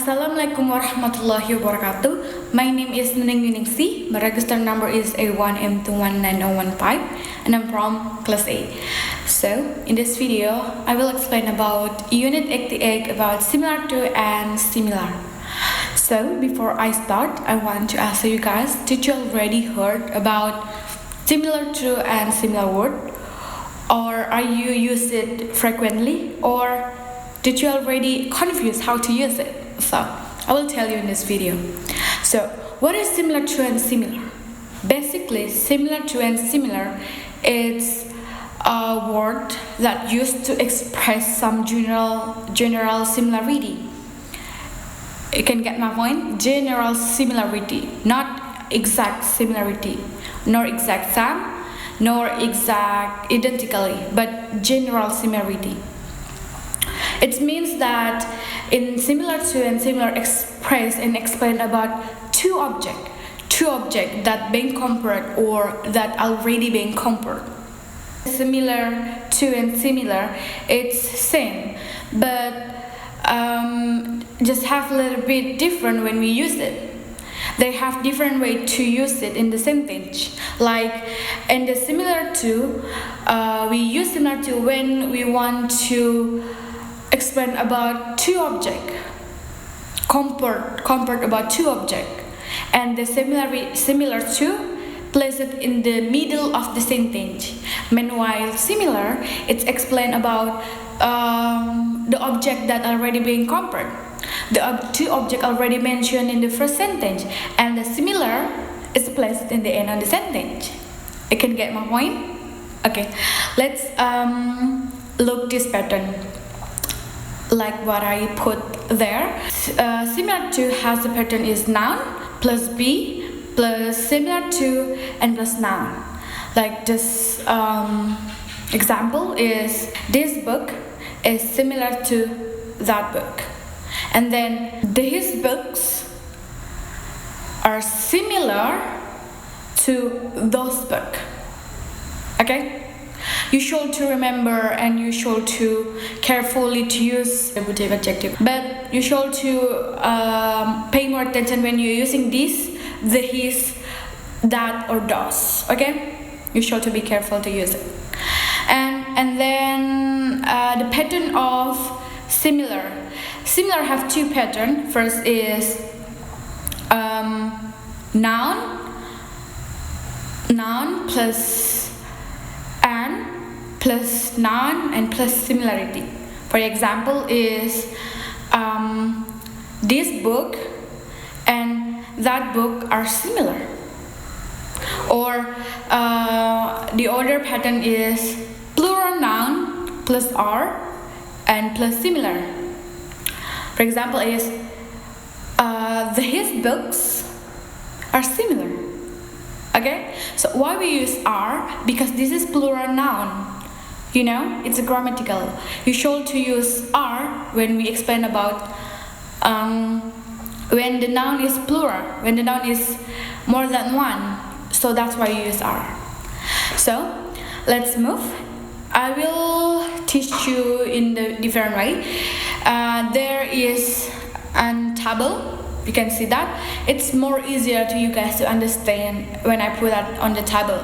Assalamualaikum warahmatullahi wabarakatuh. My name is NUNINGSIH. My register number is A1M219015 and I'm from class A. So, in this video, I will explain about Unit 88 about similar to and similar. So, before I start, I want to ask you guys, did you already heard about similar to and similar word? Or are you use it frequently? Or did you already confused how to use it? So, I will tell you in this video. So, what is similar to and similar? Basically, similar to and similar is a word that used to express some general similarity. You can get my point? General similarity, not exact similarity, nor exact same, nor exact identically, but general similarity. It means that in similar to and similar express and explain about two objects that being compared or that already being compared. Similar to and similar, it's same, but just have a little bit different when we use it. They have different way to use it in the sentence. Like in the similar to, we use similar to when we want to explain about two objects, compared about two objects, and the similar to place it in the middle of the sentence. Meanwhile, similar, it's explain about the object that already being compared, the two objects already mentioned in the first sentence, and the similar is placed in the end of the sentence. You can get my point? Okay, let's look this pattern. Like what I put there. Similar to has the pattern is noun plus be plus similar to and plus noun. Like this example is this book is similar to that book, and then these books are similar to those books. Okay? You should to remember and you should to carefully to use attributive adjective. But you should to pay more attention when you're using this, the, his, that, or those. Okay? You should to be careful to use it. And then the pattern of similar. Similar have two patterns. First is noun plus and plus noun and plus similarity. For example is this book and that book are similar. Or the other pattern is plural noun plus are and plus similar. For example is his books are similar. Okay, so why we use are? Because this is plural noun. You know, it's a grammatical. You should to use are when we explain about when the noun is plural, when the noun is more than one. So that's why you use are. So let's move. I will teach you in the different way. There is a table. You can see that it's more easier to you guys to understand when I put that on the table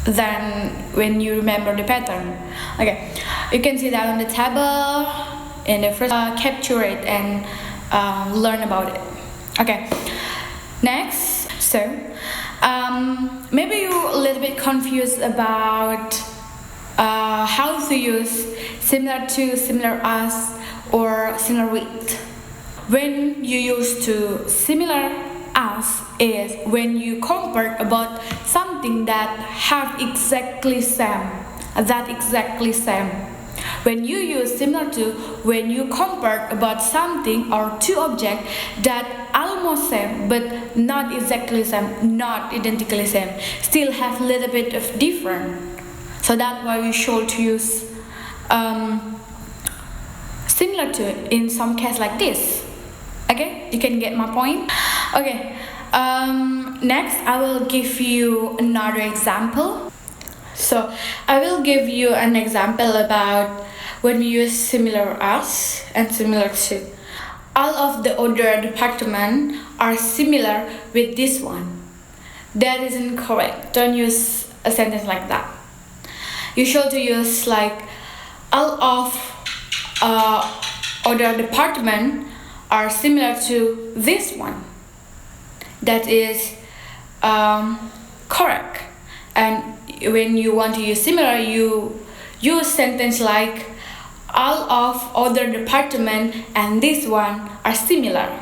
than when you remember the pattern. Okay, you can see that on the table and the first capture it and learn about it. Okay, next. So maybe you're a little bit confused about how to use similar to, similar as, or similar with. When you use to similar as is when you compare about something that have exactly same, When you use similar to when you compare about something or two objects that almost same but not exactly same, not identically same, still have a little bit of different. So that's why we should use similar to in some case like this. Okay, you can get my point. Okay, next I will give you another example. So I will give you an example about when we use similar as and similar to. all of the other departments are similar with this one. That isn't correct. Don't use a sentence like that. You should use like all of other departments are similar to this one. That is correct. And when you want to use similar, you use sentence like all of other department and this one are similar.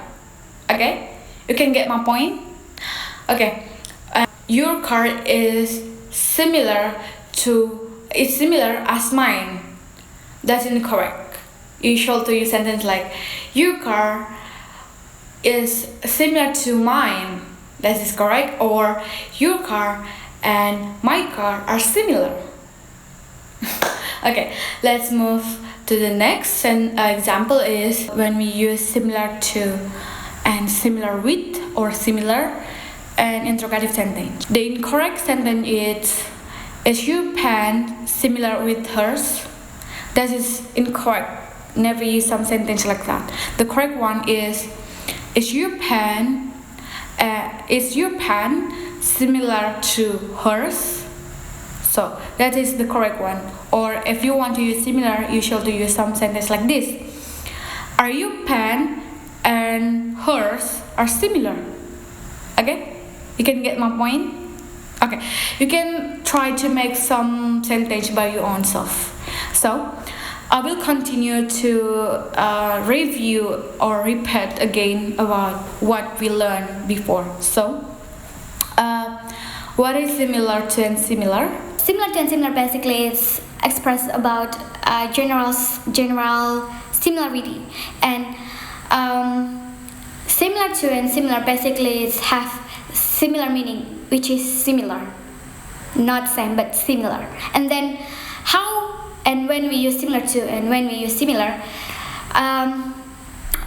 Okay, you can get my point. Okay, your car is similar as mine. That's incorrect. You should use sentence like your car is similar to mine. That is correct. Or your car and my car are similar. Okay, let's move to the next example is when we use similar to and similar with or similar and interrogative sentence. The incorrect sentence is your pen similar with hers? That is incorrect. Never use some sentence like that. The correct one is your pen similar to hers? So that is the correct one. Or if you want to use similar, you should use some sentence like this. Are your pen and hers are similar? Okay? You can get my point? Okay. You can try to make some sentence by your own self. So I will continue to review or repeat again about what we learned before. So what is similar to and similar? Similar to and similar basically is expressed about general similarity, and similar to and similar basically is have similar meaning, which is similar, not same but similar. And then how and when we use similar to and when we use similar,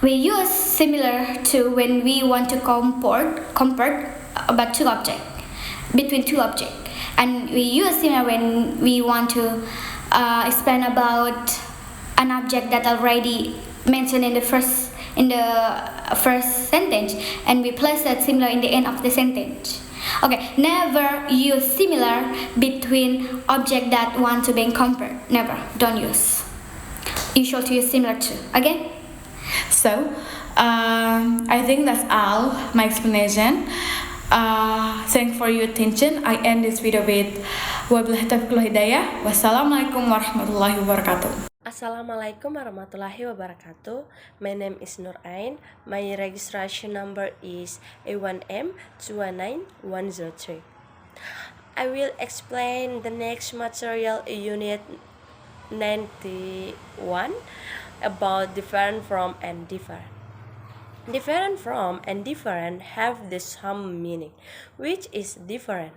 we use similar to when we want to compare about two objects, between two objects. And we use similar when we want to explain about an object that already mentioned in the first sentence, and we place that similar in the end of the sentence. Okay, never use similar between object that want to be compared. Never, don't use. You should use similar to. Okay. So I think that's all my explanation. Thanks for your attention. I end this video with wabillahi taufiq wal hidayah. Wassalamualaikum warahmatullahi wabarakatuh. Assalamualaikum warahmatullahi wabarakatuh. My name is Nur Ain. My registration number is A1M219103. I will explain the next material unit 91 about different from and different. Different from and different have the same meaning, which is different.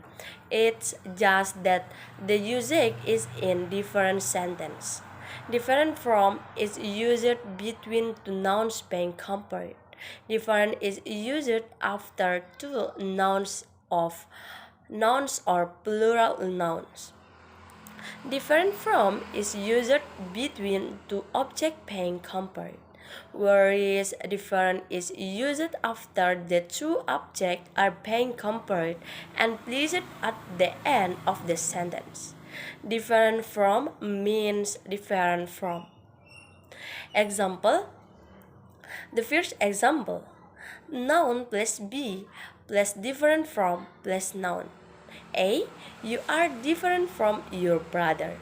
It's just that the usage is in different sentence. Different from is used between two nouns being compared. Different is used after two nouns or plural nouns. Different from is used between two objects being compared, whereas different is used after the two objects are being compared and placed at the end of the sentence. Different from means different from. Example. The first example. Noun plus be plus different from plus noun. A. You are different from your brother.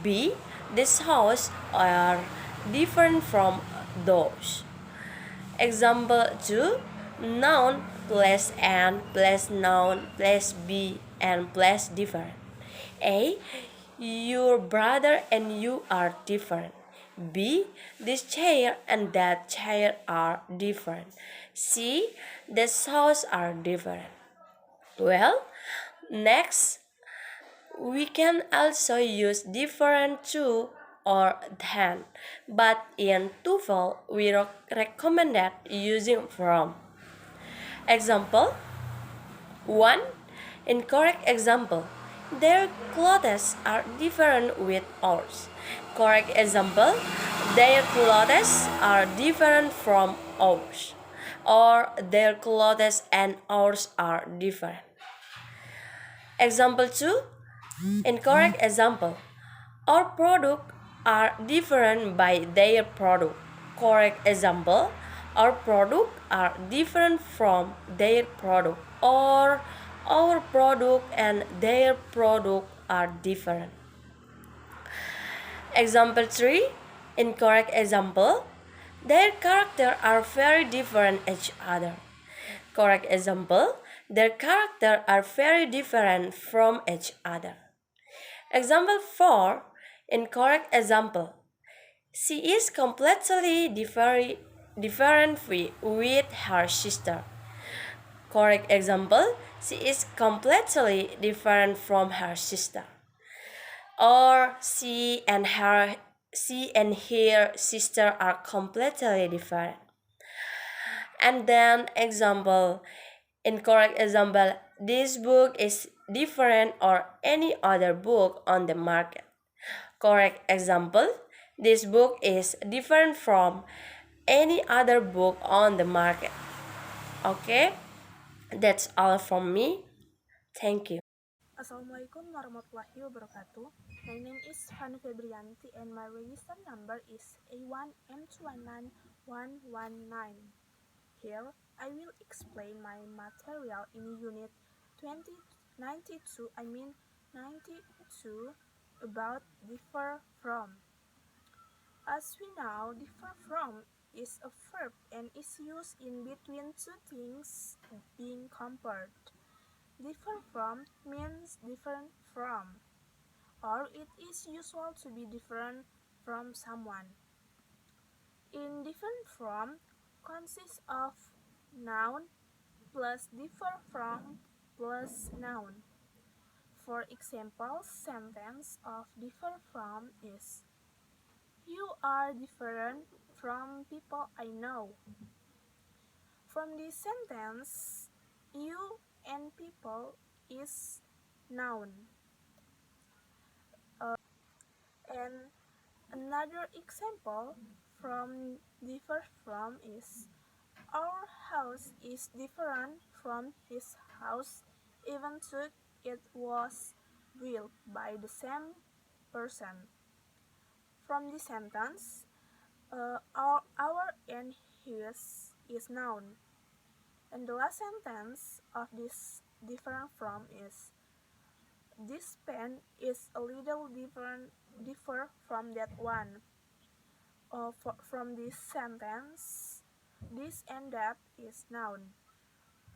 B. This house are different from those. Example 2. Noun plus and plus noun plus be and plus different. A. Your brother and you are different. B. This chair and that chair are different. C. The house are different. Well, next, we can also use different to or than, but in TOEFL we recommended using from. Example 1. Incorrect example. Their clothes are different with ours. Correct example. Their clothes are different from ours, or their clothes and ours are different. Example 2. Incorrect example. Our products are different by their product. Correct example. Our products are different from their product, or our product and their product are different. Example 3. Incorrect example. Their characters are very different each other. Correct example. Their characters are very different from each other. Example 4. Incorrect example. She is completely different with her sister. Correct example. She is completely different from her sister. Or she and her sister are completely different. And then example, incorrect example, this book is different or any other book on the market. Correct example, this book is different from any other book on the market. Okay, that's all from me. Thank you. Assalamualaikum warahmatullahi wabarakatuh. My name is FEBRIANTI and my register number is A1M219119. Here, I will explain my material in Unit 2092, 92 about differ from. As we know, differ from is a verb and is used in between two things being compared. Differ from means different from, or it is usual to be different from someone. In different from consists of noun plus differ from plus noun. For example, sentence of differ from is, you are different from people I know. From this sentence, you and people is noun. And another example from differ from is, our house is different from his house, even though it was built by the same person. From this sentence, our and his is noun. And the last sentence of this different from is, this pen is a little differ from that one. From this sentence, this and that is noun.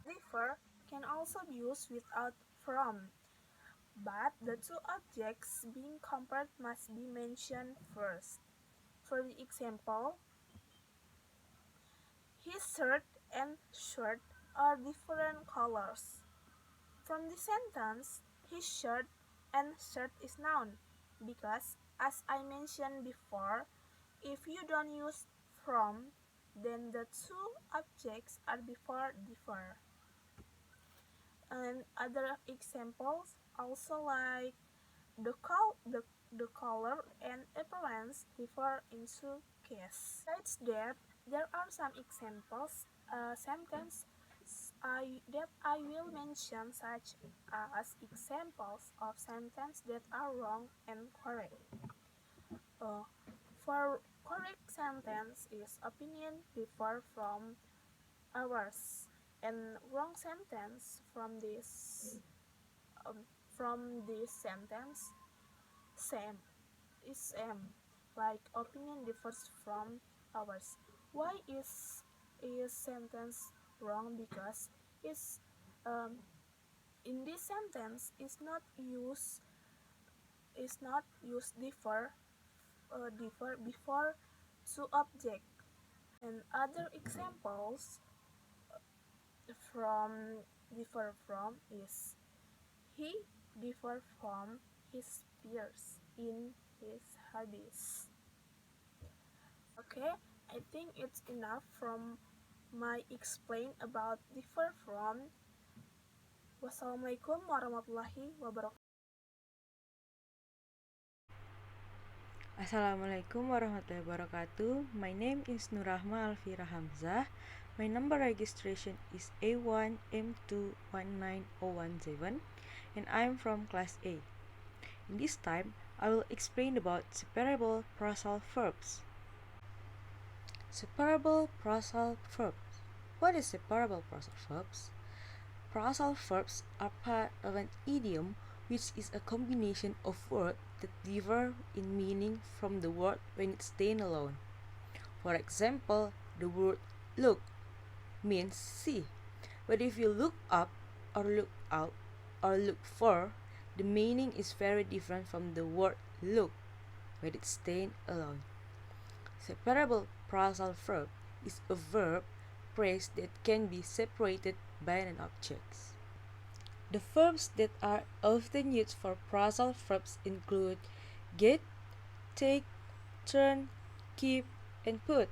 Differ can also be used without from, but the two objects being compared must be mentioned first. For the example, his shirt and shirt are different colors. From the sentence, his shirt and shirt is noun, because as I mentioned before, if you don't use from, then the two objects are before differ. And other examples also like the color and appearance differ in two cases. Besides that, there are some examples sentences that I will mention, such as examples of sentences that are wrong and correct. For correct sentence is, opinion differ from ours, and wrong sentence from this sentence same is same, like opinion differs from ours. Why is sentence wrong? Because is in this sentence is not use differ before two object. And other examples from differ from is, he differ from his peers in his hobbies. Okay, I think it's enough from my explain about differ from. Wassalamualaikum warahmatullahi wabarakatuh. Assalamualaikum warahmatullahi wabarakatuh. My name is NURAHMA ALVIRA HAMZAH. My number registration is A1M219017 and I am from class A. In this time, I will explain about separable phrasal verbs. Separable phrasal verbs. What is separable phrasal verbs? Phrasal verbs are part of an idiom which is a combination of words that differ in meaning from the word when it's stand alone. For example, the word look means see, but if you look up or look out or look for, the meaning is very different from the word look when it's stand alone. Separable phrasal verb is a verb phrase that can be separated by an object. The verbs that are often used for phrasal verbs include get, take, turn, keep, and put.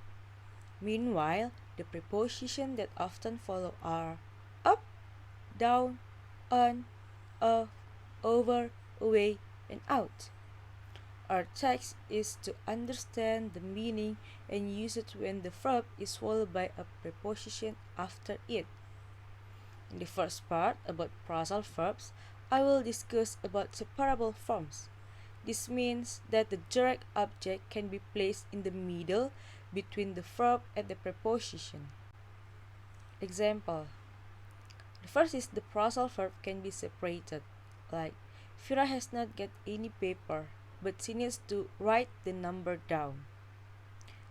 Meanwhile, the prepositions that often follow are up, down, on, off, over, away, and out. Our task is to understand the meaning and use it when the verb is followed by a preposition after it. In the first part about phrasal verbs, I will discuss about separable forms. This means that the direct object can be placed in the middle between the verb and the preposition. Example. The first is the phrasal verb can be separated, like Fira has not got any paper, but she needs to write the number down.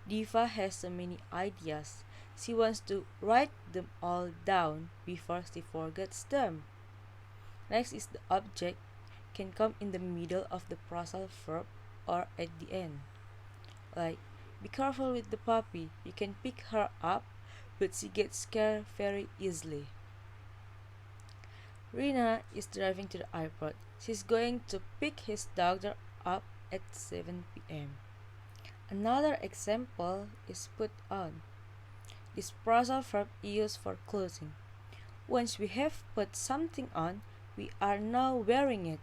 Diva has so many ideas. She wants to write them all down before she forgets them. Next is the object can come in the middle of the phrasal verb or at the end. Like, be careful with the puppy. You can pick her up, but she gets scared very easily. Rina is driving to the airport. She's going to pick his daughter up at 7 p.m. Another example is put on. This phrasal verb is used for clothing. Once we have put something on, we are now wearing it.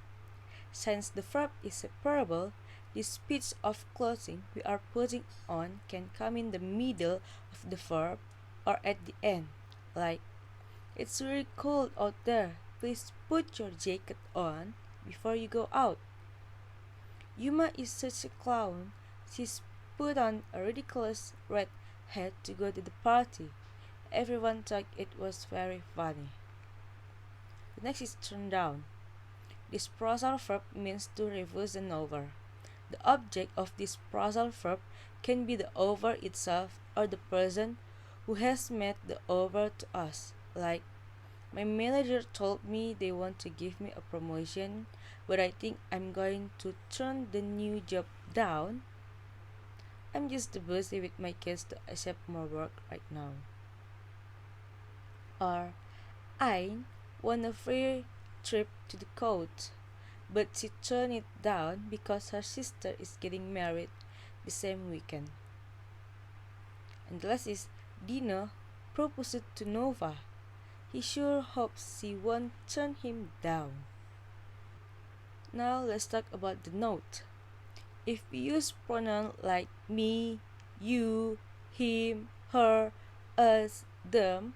Since the verb is separable, this piece of clothing we are putting on can come in the middle of the verb or at the end, like, it's really cold out there. Please put your jacket on before you go out. Yuma is such a clown. She's put on a ridiculous red hat to go to the party. Everyone thought it was very funny. The next is turn down. This phrasal verb means to reverse an over. The object of this phrasal verb can be the over itself or the person who has made the over to us. Like, my manager told me they want to give me a promotion, but I think I'm going to turn the new job down. I'm just too busy with my kids to accept more work right now. Or, Ain won a free trip to the coast, but she turned it down because her sister is getting married the same weekend. And the last is Dino proposed to Nova. He sure hopes she won't turn him down. Now let's talk about the note. If we use pronouns like me, you, him, her, us, them,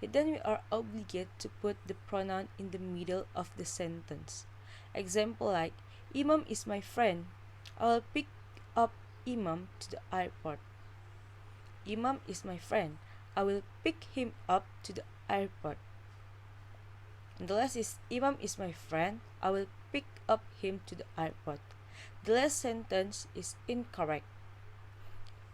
then we are obligated to put the pronoun in the middle of the sentence. Example like, Imam is my friend. I'll pick up Imam to the airport. Imam is my friend. I will pick him up to the airport. And the last is, Imam is my friend. I will pick up him to the airport. The last sentence is incorrect.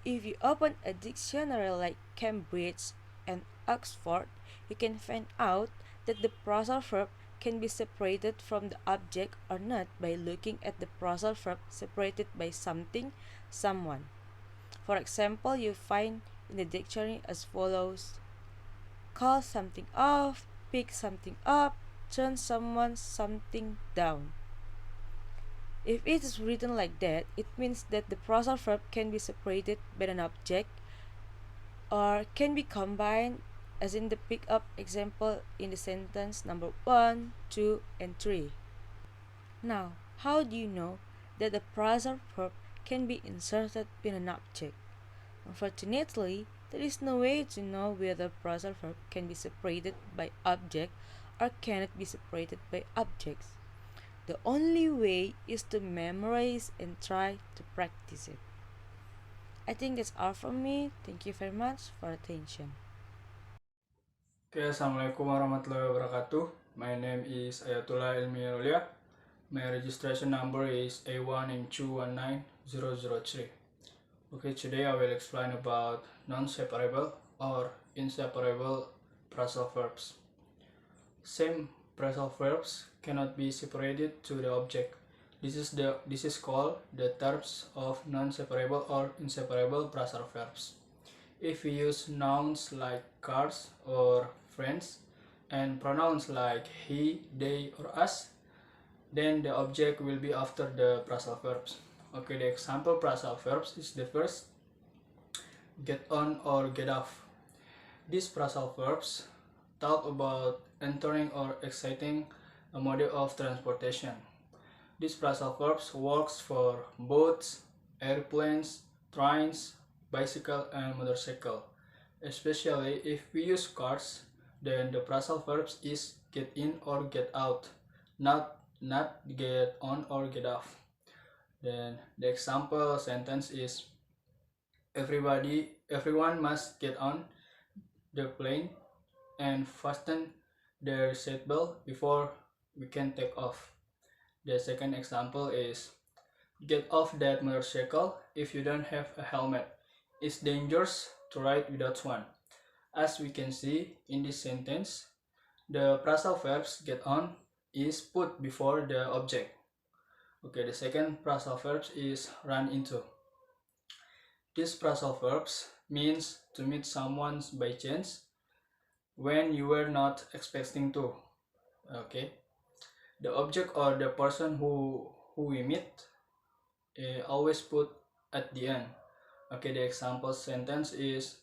If you open a dictionary like Cambridge and Oxford, you can find out that the phrasal verb can be separated from the object or not by looking at the phrasal verb separated by something, someone. For example, you find in the dictionary as follows: call something off, pick something up, turn someone something down. If it is written like that, it means that the phrasal verb can be separated by an object or can be combined, as in the pick up example in the sentence number 1, 2, and 3. Now, how do you know that the phrasal verb can be inserted in an object. Unfortunately, there is no way to know whether phrasal verb can be separated by object or cannot be separated by objects. The only way is to memorize and try to practice it. I think that's all from me. Thank you very much for attention. Okay, Assalamualaikum warahmatullahi wabarakatuh. My name is AYATULLAH ILMI. My registration number is A1M219003. Okay, today I will explain about non-separable or inseparable phrasal verbs. Same phrasal verbs cannot be separated to the object. This is called the terms of non-separable or inseparable phrasal verbs. If we use nouns like cars or friends and pronouns like he, they, or us, then the object will be after the phrasal verbs. Okay, the example phrasal verbs is the first, get on or get off. These phrasal verbs talk about entering or exiting a mode of transportation. These phrasal verbs works for boats, airplanes, trains, bicycle, and motorcycle. Especially if we use cars, then the phrasal verbs is get in or get out, not get on or get off. Then the example sentence is everyone must get on the plane and fasten their seatbelt before we can take off. The second example is get off that motorcycle if you don't have a helmet. It's dangerous to ride without one. As we can see in this sentence, the phrasal verbs get on is put before the object. Okay, the second phrasal verbs is run into. These phrasal verbs means to meet someone by chance when you were not expecting to. Okay, the object or the person who we meet always put at the end. Okay, the example sentence is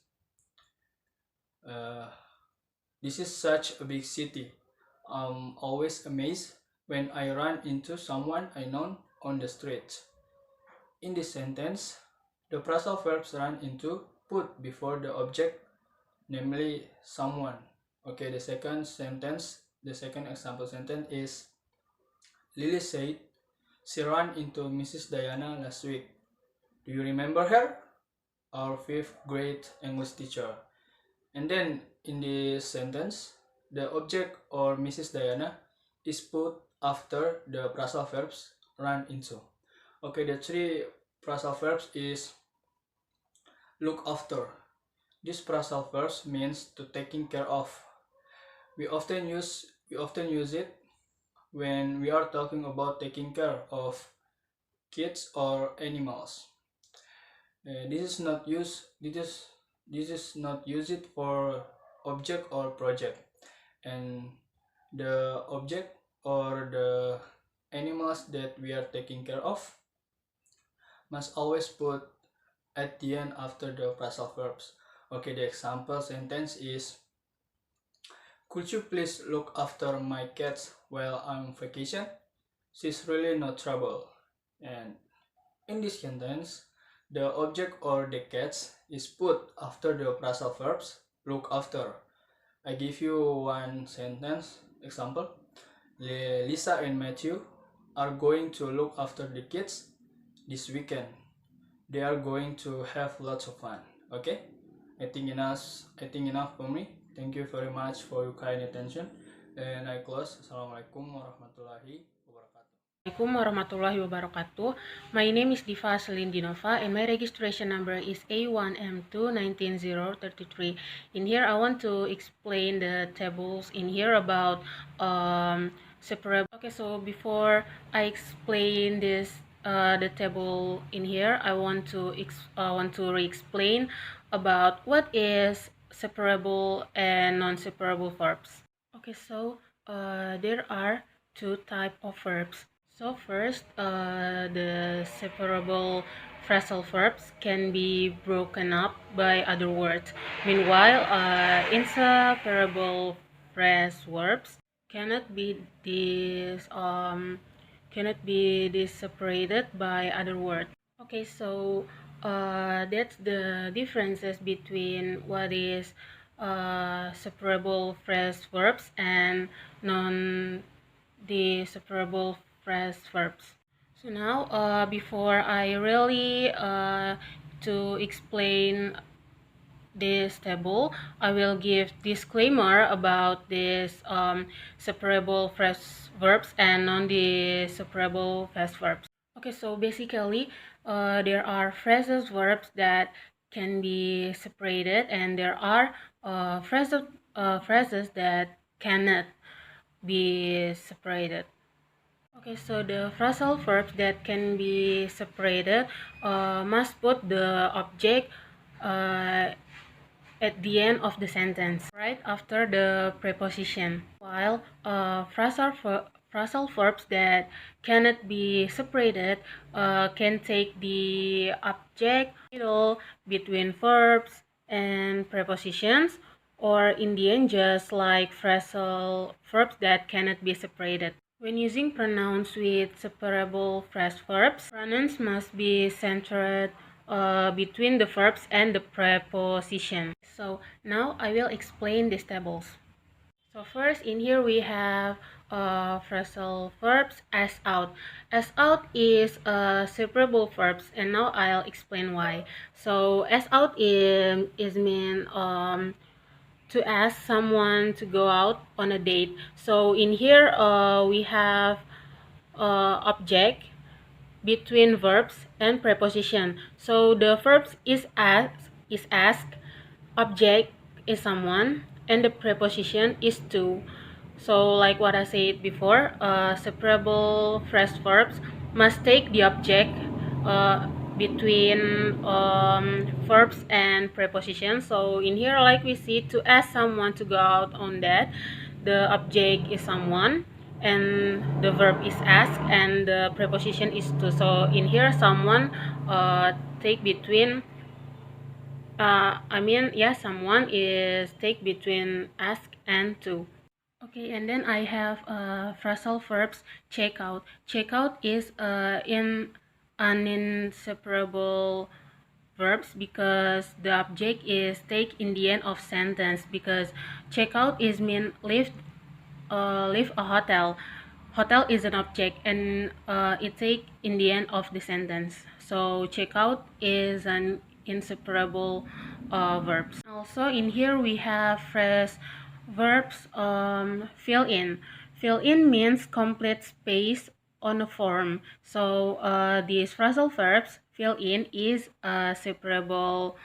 this is such a big city. I'm always amazed when I run into someone I know on the street. In this sentence, the phrasal verbs run into put before the object, namely someone. Okay, the second example sentence is Lily said she ran into Mrs. Diana last week. Do you remember her? Our 5th grade English teacher. And then in this sentence, the object or Mrs. Diana is put after the phrasal verbs run into. Okay, the three phrasal verbs is look after. This phrasal verbs means to taking care of. We often use it when we are talking about taking care of kids or animals. This is not used for object or project, and the object or the animals that we are taking care of must always put at the end after the phrasal verbs. Okay, the example sentence is could you please look after my cats while I'm on vacation? She's really no trouble. And in this sentence, the object or the cats is put after the phrasal verbs look after. I give you one sentence example. Lisa and Matthew are going to look after the kids this weekend. They are going to have lots of fun. Okay, I think enough for me. Thank you very much for your kind attention, and I close. Assalamualaikum warahmatullahi wabarakatuh. Assalamualaikum warahmatullahi wabarakatuh. My name is DIVA ASLIN DINOVA and my registration number is A1M219033. In here I want to explain the tables in here about separable. Okay, so before I explain this the table in here, I want to re-explain about what is separable and non-separable verbs. Okay, so there are two types of verbs. So first, the separable phrasal verbs can be broken up by other words. Meanwhile, inseparable phrase verbs cannot be separated by other words. Okay, so that's the differences between what is separable phrase verbs and non-separable phrase verbs. So now, before I really to explain this table, I will give disclaimer about this separable phrase verbs and non-separable phrase verbs. Okay, so basically, there are phrasal verbs that can be separated, and there are phrases that cannot be separated. Okay, so the phrasal verbs that can be separated must put the object at the end of the sentence, right after the preposition, while phrasal verbs that cannot be separated can take the object middle between verbs and prepositions, or in the end just like phrasal verbs that cannot be separated. When using pronouns with separable phrase verbs, pronouns must be centered between the verbs and the preposition. So now I will explain these tables. So first in here we have phrasal verbs as out. As out is separable verbs, and now I'll explain why. So as out is mean to ask someone to go out on a date. So in here we have object between verbs and preposition. So the verbs is ask, object is someone, and the preposition is to. So like what I said before, separable phrase verbs must take the object between verbs and prepositions. So in here, like we see, to ask someone to go out on that, the object is someone and the verb is ask and the preposition is to. So in here, someone take between someone is take between ask and to. Okay, and then I have phrasal verbs check out. Check out is in an inseparable verbs because the object is take in the end of sentence, because check out is mean leave a hotel. Hotel is an object and it take in the end of the sentence. So check out is an inseparable verbs. Also in here we have phrase verbs fill in. Fill in means complete space on a form. So these phrasal verbs fill in is separable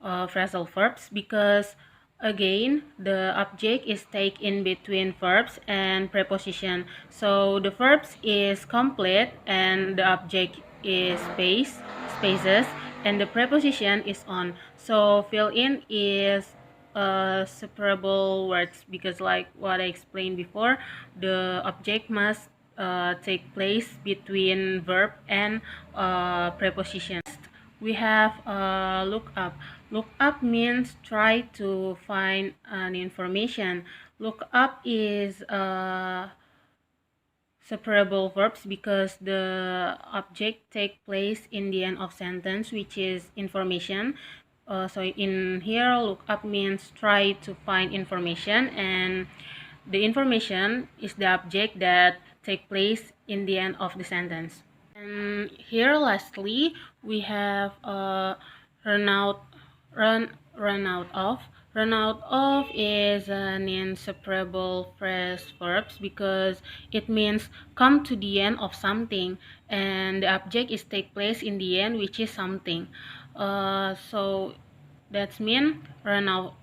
phrasal verbs because again the object is taken between verbs and preposition. So the verbs is complete and the object is spaces, and the preposition is on. So fill in is separable words because like what I explained before, the object must take place between verb and preposition. We have look up. Look up means try to find an information. Look up is separable verbs because the object take place in the end of sentence, which is information. So in here, look up means try to find information, and the information is the object that take place in the end of the sentence. And here lastly we have run out of. Run out of is an inseparable phrase verbs because it means come to the end of something and the object is take place in the end, which is something. So that's mean run out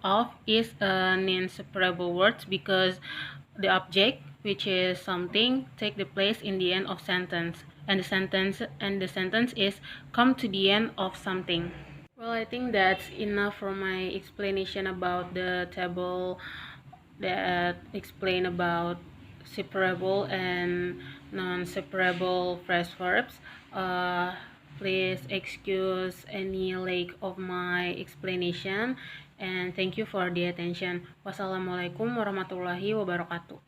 of is an inseparable words because the object, which is something, take the place in the end of sentence, and the sentence is come to the end of something. Well, I think that's enough for my explanation about the table that explain about separable and non-separable phrase verbs. Please excuse any lack of my explanation, and thank you for the attention. Wassalamualaikum warahmatullahi wabarakatuh.